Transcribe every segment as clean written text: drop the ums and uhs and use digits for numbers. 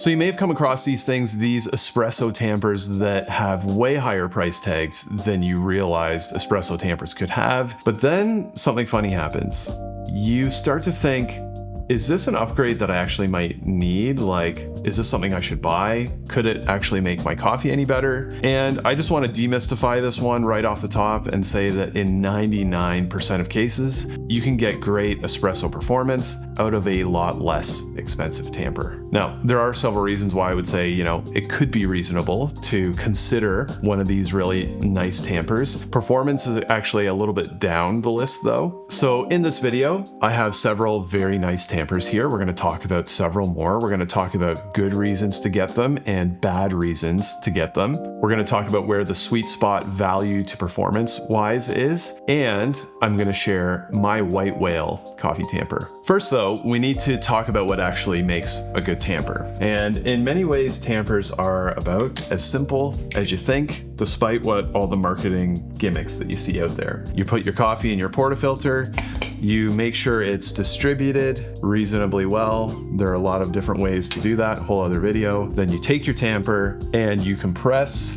So you may have come across these things, these espresso tampers that have way higher price tags than you realized espresso tampers could have. But then something funny happens. You start to think, is this an upgrade that I actually might need? Like, is this something I should buy? Could it actually make my coffee any better? And I just want to demystify this one right off the top and say that in 99% of cases, you can get great espresso performance out of a lot less expensive tamper. Now, there are several reasons why I would say, it could be reasonable to consider one of these really nice tampers. Performance is actually a little bit down the list though. So in this video, I have several very nice tampers here. We're going to talk about several more. We're going to talk about good reasons to get them and bad reasons to get them. We're going to talk about where the sweet spot value to performance wise is, and I'm going to share my white whale coffee tamper. First though, we need to talk about what actually makes a good tamper. And in many ways, tampers are about as simple as you think, despite what all the marketing gimmicks that you see out there. You put your coffee in your portafilter, you make sure it's distributed reasonably well. There are a lot of different ways to do that, whole other video. Then you take your tamper and you compress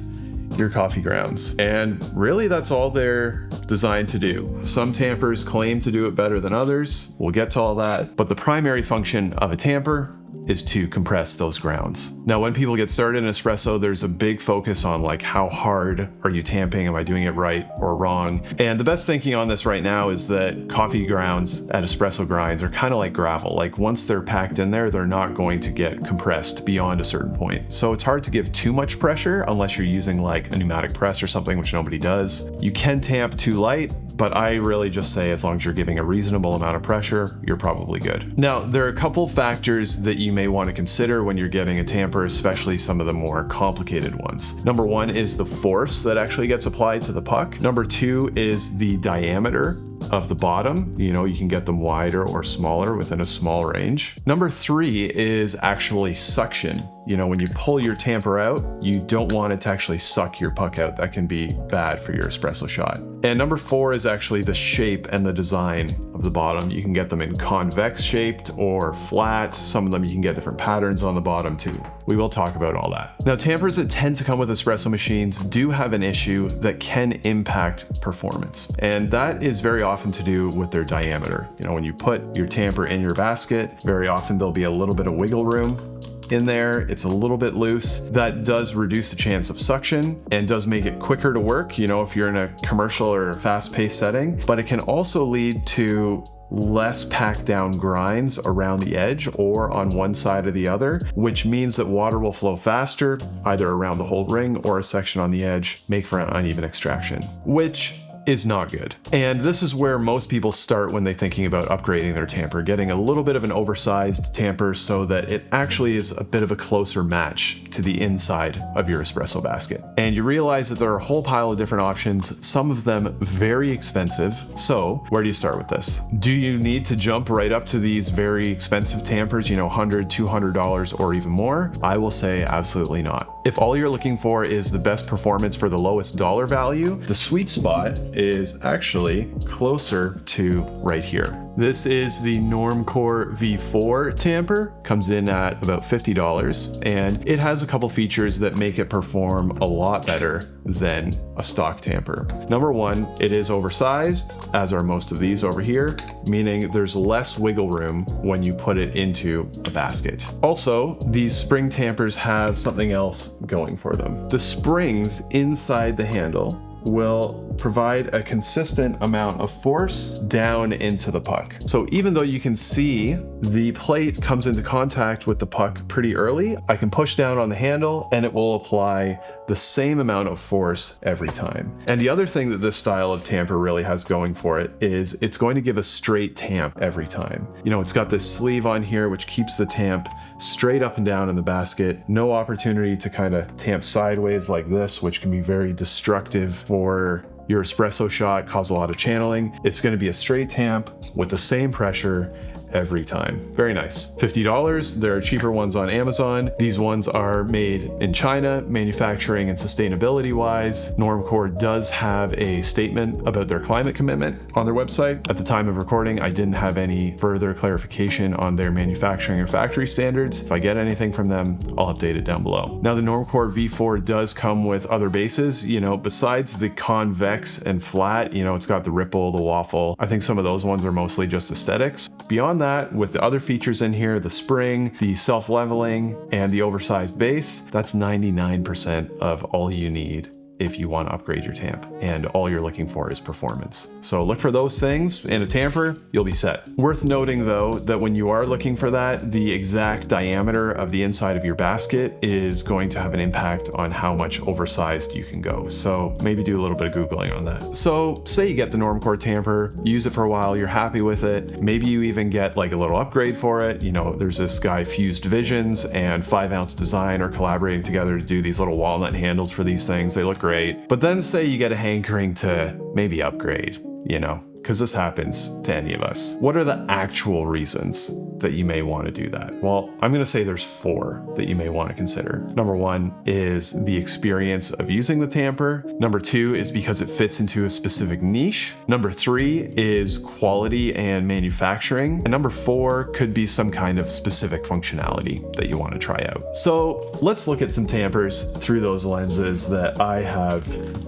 your coffee grounds. And really that's all they're designed to do. Some tampers claim to do it better than others. We'll get to all that. But the primary function of a tamper is to compress those grounds. Now, when people get started in espresso, there's a big focus on like, how hard are you tamping? Am I doing it right or wrong? And the best thinking on this right now is that coffee grounds at espresso grinds are kind of like gravel. Like once they're packed in there, they're not going to get compressed beyond a certain point. So it's hard to give too much pressure unless you're using like a pneumatic press or something, which nobody does. You can tamp too light, but I really just say as long as you're giving a reasonable amount of pressure, you're probably good. Now, there are a couple factors that you may want to consider when you're getting a tamper, especially some of the more complicated ones. Number one is the force that actually gets applied to the puck. Number two is the diameter of the bottom. You can get them wider or smaller within a small range. Number three is actually suction. When you pull your tamper out, you don't want it to actually suck your puck out. That can be bad for your espresso shot. And number four is actually the shape and the design of the bottom. You can get them in convex shaped or flat. Some of them you can get different patterns on the bottom too. We will talk about all that. Now, tampers that tend to come with espresso machines do have an issue that can impact performance. And that is very often to do with their diameter. When you put your tamper in your basket, very often there'll be a little bit of wiggle room in there. It's a little bit loose. That does reduce the chance of suction and does make it quicker to work, if you're in a commercial or a fast-paced setting, but it can also lead to less packed down grinds around the edge or on one side or the other, which means that water will flow faster, either around the whole ring or a section on the edge, make for an uneven extraction, which is not good. And this is where most people start when they're thinking about upgrading their tamper, getting a little bit of an oversized tamper so that it actually is a bit of a closer match to the inside of your espresso basket. And you realize that there are a whole pile of different options, some of them very expensive. So where do you start with this? Do you need to jump right up to these very expensive tampers, $100, $200 or even more? I will say absolutely not. If all you're looking for is the best performance for the lowest dollar value, the sweet spot is actually closer to right here. This is the Normcore V4 tamper, comes in at about $50, and it has a couple features that make it perform a lot better than a stock tamper. Number one, it is oversized, as are most of these over here, meaning there's less wiggle room when you put it into a basket. Also, these spring tampers have something else going for them. The springs inside the handle will provide a consistent amount of force down into the puck. So even though you can see the plate comes into contact with the puck pretty early, I can push down on the handle and it will apply the same amount of force every time. And the other thing that this style of tamper really has going for it is it's going to give a straight tamp every time. It's got this sleeve on here which keeps the tamp straight up and down in the basket. No opportunity to kind of tamp sideways like this, which can be very destructive for your espresso shot, cause a lot of channeling. It's going to be a straight tamp with the same pressure every time. Very nice. $50. There are cheaper ones on Amazon. These ones are made in China, manufacturing and sustainability wise. Normcore does have a statement about their climate commitment on their website. At the time of recording, I didn't have any further clarification on their manufacturing or factory standards. If I get anything from them, I'll update it down below. Now the Normcore V4 does come with other bases, besides the convex and flat, it's got the ripple, the waffle. I think some of those ones are mostly just aesthetics. Beyond that, with the other features in here, the spring, the self-leveling, and the oversized base, that's 99% of all you need if you want to upgrade your Tamp, and all you're looking for is performance. So look for those things in a Tamper, you'll be set. Worth noting though, that when you are looking for that, the exact diameter of the inside of your basket is going to have an impact on how much oversized you can go. So maybe do a little bit of Googling on that. So say you get the Normcore Tamper, use it for a while, you're happy with it. Maybe you even get like a little upgrade for it. There's this guy Fused Visions and 5-ounce Design are collaborating together to do these little walnut handles for these things. They look great. But then say you get a hankering to maybe upgrade, because this happens to any of us. What are the actual reasons that you may want to do that? Well, I'm going to say there's 4 that you may want to consider. Number 1 is the experience of using the Tamper. Number 2 is because it fits into a specific niche. Number 3 is quality and manufacturing. And number 4 could be some kind of specific functionality that you want to try out. So let's look at some Tampers through those lenses that I have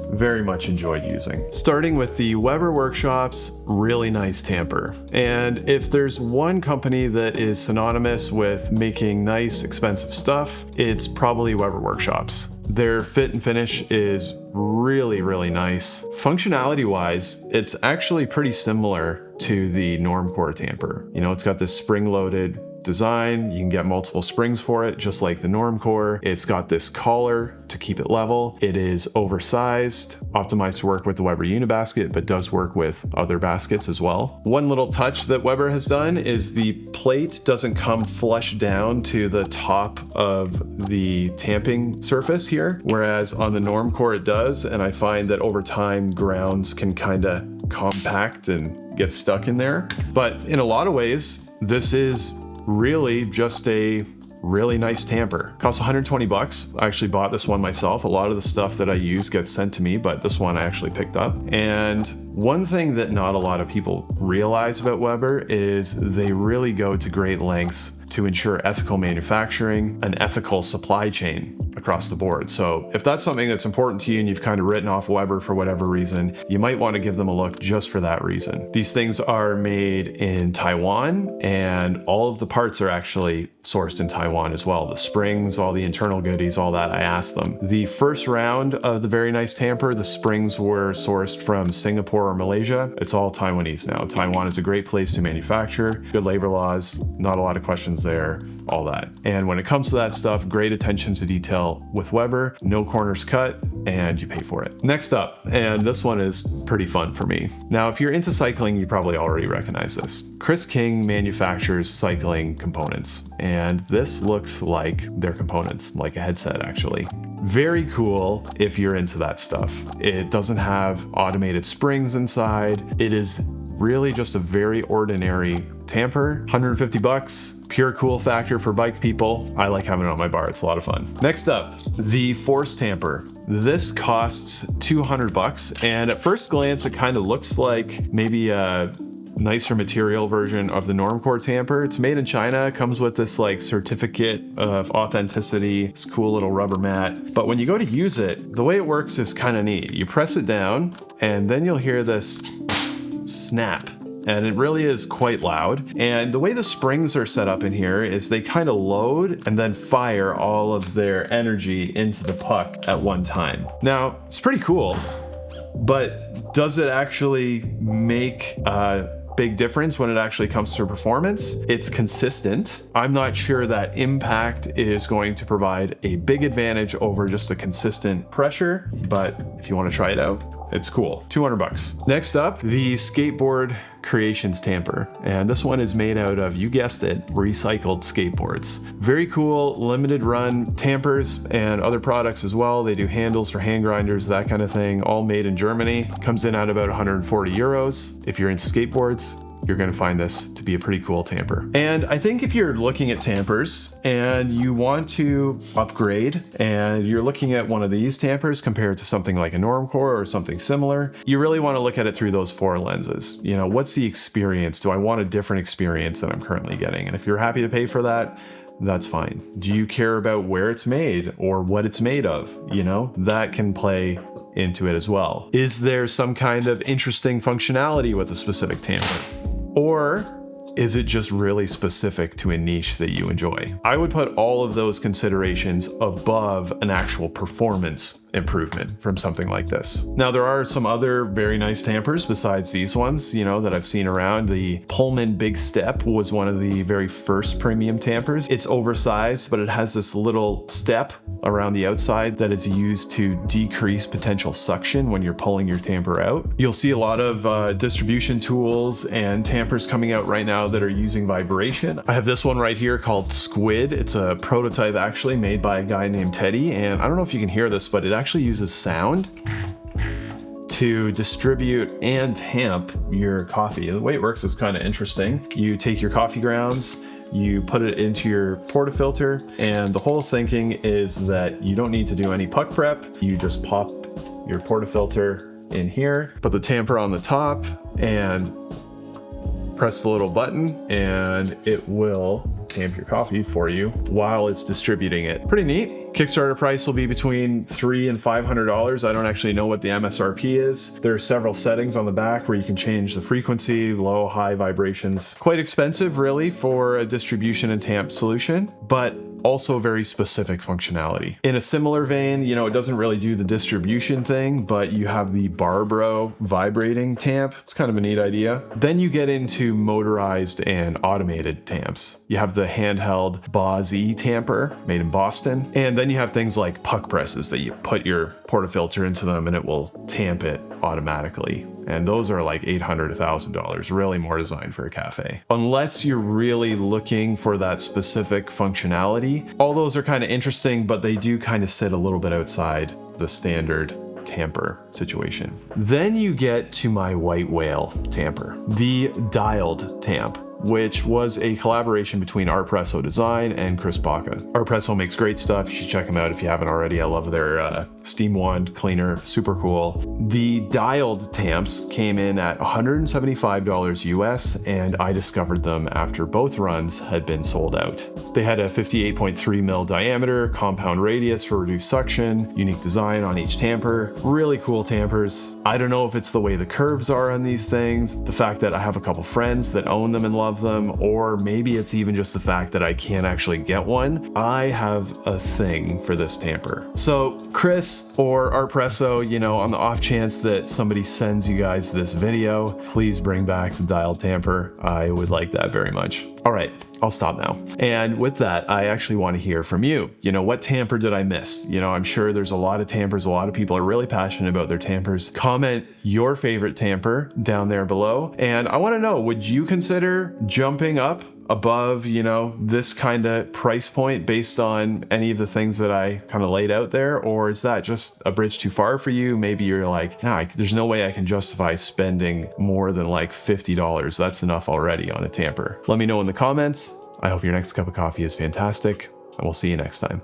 very much enjoyed using. Starting with the Weber Workshop's really nice Tamper. And if there's one company that is synonymous with making nice, expensive stuff, it's probably Weber Workshops. Their fit and finish is really, really nice. Functionality wise, it's actually pretty similar to the Normcore Tamper. It's got this spring-loaded design. You can get multiple springs for it, just like the Normcore. It's got this collar to keep it level. It is oversized, optimized to work with the Weber Unibasket, but does work with other baskets as well. One little touch that Weber has done is the plate doesn't come flush down to the top of the tamping surface here, whereas on the Normcore it does, and I find that over time grounds can kind of compact and get stuck in there. But in a lot of ways, this is really just a really nice Tamper. Costs 120 bucks. I actually bought this one myself. A lot of the stuff that I use gets sent to me, but this one I actually picked up. And one thing that not a lot of people realize about Weber is they really go to great lengths to ensure ethical manufacturing, an ethical supply chain across the board. So if that's something that's important to you and you've kind of written off Weber for whatever reason, you might want to give them a look just for that reason. These things are made in Taiwan, and all of the parts are actually sourced in Taiwan as well. The springs, all the internal goodies, all that, I asked them. The first round of the very nice Tamper, the springs were sourced from Singapore or Malaysia. It's all Taiwanese now. Taiwan is a great place to manufacture, good labor laws, not a lot of questions there, all that. And when it comes to that stuff, great attention to detail with Weber, no corners cut, and you pay for it. Next up, and this one is pretty fun for me. Now, if you're into cycling, you probably already recognize this. Chris King manufactures cycling components, and this looks like their components, like a headset actually. Very cool if you're into that stuff. It doesn't have automated springs inside. It is really just a very ordinary Tamper. 150 bucks, pure cool factor for bike people. I like having it on my bar, it's a lot of fun. Next up, the Force Tamper. This costs 200 bucks, and at first glance it kind of looks like maybe a nicer material version of the Normcore Tamper. It's made in China, comes with this like certificate of authenticity, this cool little rubber mat. But when you go to use it, the way it works is kind of neat. You press it down and then you'll hear this snap. And it really is quite loud. And the way the springs are set up in here is they kind of load and then fire all of their energy into the puck at one time. Now, it's pretty cool, but does it actually make a big difference when it actually comes to performance? It's consistent. I'm not sure that impact is going to provide a big advantage over just a consistent pressure, but if you want to try it out, it's cool. 200 bucks. Next up, the Skateboard Creations Tamper. And this one is made out of, you guessed it, recycled skateboards. Very cool, limited run Tampers and other products as well. They do handles for hand grinders, that kind of thing, all made in Germany. Comes in at about 140 euros. If you're into skateboards, you're going to find this to be a pretty cool tamper. And I think if you're looking at tampers and you want to upgrade and you're looking at one of these tampers compared to something like a Normcore or something similar, you really want to look at it through those 4 lenses. You know, what's the experience? Do I want a different experience than I'm currently getting? And if you're happy to pay for that, that's fine. Do you care about where it's made or what it's made of? You know, that can play into it as well. Is there some kind of interesting functionality with a specific tamper? Or is it just really specific to a niche that you enjoy? I would put all of those considerations above an actual performance improvement from something like this. Now, there are some other very nice tampers besides these ones, you know, that I've seen around. The Pullman Big Step was one of the very first premium tampers. It's oversized, but it has this little step around the outside that is used to decrease potential suction when you're pulling your tamper out. You'll see a lot of distribution tools and tampers coming out right now that are using vibration. I have this one right here called Squid. It's a prototype actually made by a guy named Teddy, and I don't know if you can hear this, but it actually uses sound to distribute and tamp your coffee. The way it works is kind of interesting. You take your coffee grounds, you put it into your portafilter, and the whole thinking is that you don't need to do any puck prep. You just pop your portafilter in here, put the tamper on the top, and press the little button, and it will tamp your coffee for you while it's distributing it. Pretty neat. Kickstarter price will be between $300 and $500. I don't actually know what the MSRP is. There are several settings on the back where you can change the frequency, low, high vibrations. Quite expensive really for a distribution and tamp solution, but also very specific functionality. In a similar vein, you know, it doesn't really do the distribution thing, but you have the Barro vibrating tamp. It's kind of a neat idea. Then you get into motorized and automated tamps. You have the handheld Boz E tamper made in Boston. And then you have things like puck presses that you put your portafilter into them and it will tamp it automatically. And those are like $800 to $1,000, really more designed for a cafe. Unless you're really looking for that specific functionality, all those are kind of interesting, but they do kind of sit a little bit outside the standard tamper situation. Then you get to my white whale tamper, the dialed tamp, which was a collaboration between Espresso Design and Chris Baca. Espresso makes great stuff. You should check them out if you haven't already. I love their steam wand cleaner, super cool. The dialed tamps came in at $175 US, and I discovered them after both runs had been sold out. They had a 58.3 mil diameter, compound radius for reduced suction, unique design on each tamper. Really cool tampers. I don't know if it's the way the curves are on these things, the fact that I have a couple friends that own them and love them, or maybe it's even just the fact that I can't actually get one. I have a thing for this tamper. So Chris or Espresso, you know, on the off chance that somebody sends you guys this video, please bring back the dialed tamper. I would like that very much. All right, I'll stop now. And with that, I actually want to hear from you. You know, what tamper did I miss? You know, I'm sure there's a lot of tampers. A lot of people are really passionate about their tampers. Comment your favorite tamper down there below. And I want to know, would you consider jumping up above, you know, this kind of price point based on any of the things that I kind of laid out there? Or is that just a bridge too far for you? Maybe you're like, nah, there's no way I can justify spending more than like $50. That's enough already on a tamper. Let me know in the comments. I hope your next cup of coffee is fantastic, and we'll see you next time.